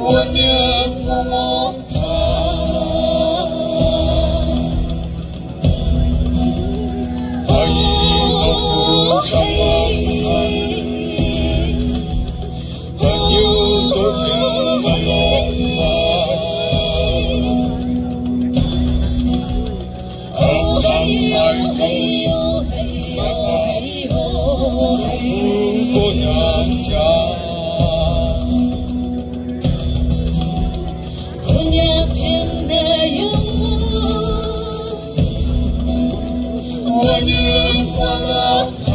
我念我他，爱我不伤我爱，朋友都是我龙马，爱上爱嘿哟嘿哟，不过娘家。我念我了他，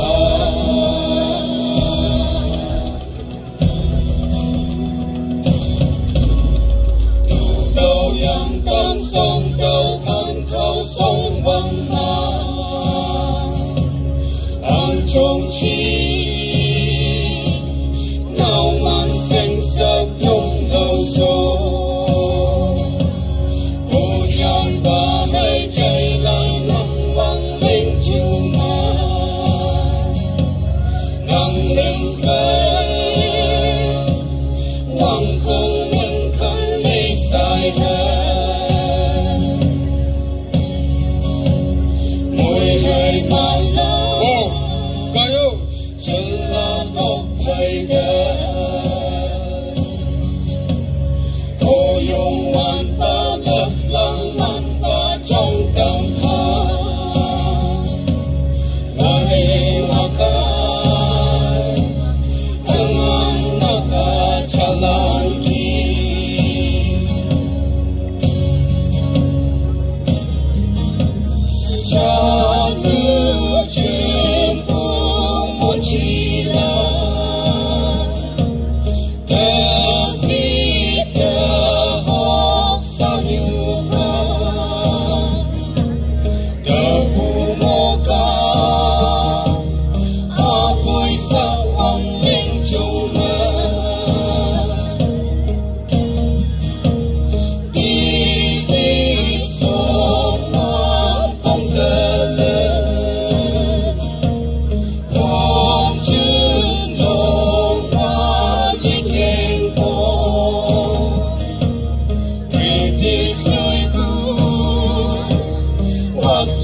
渡到阳燈送到噴口送溫馬，眼中似鬧萬聲實用流數。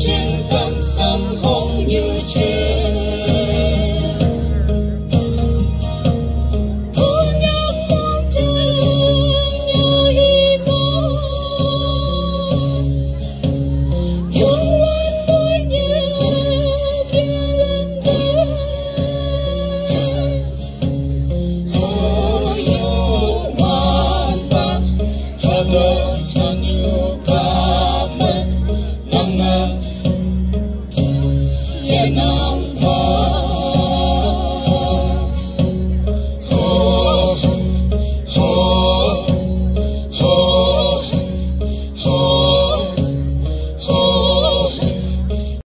trên tâm sấm không như trên cô nhắc mong trường như hy vọng yung quên mối nhớ kia lần tới oh you man ba hada chanyu kamet nanga Nam Phật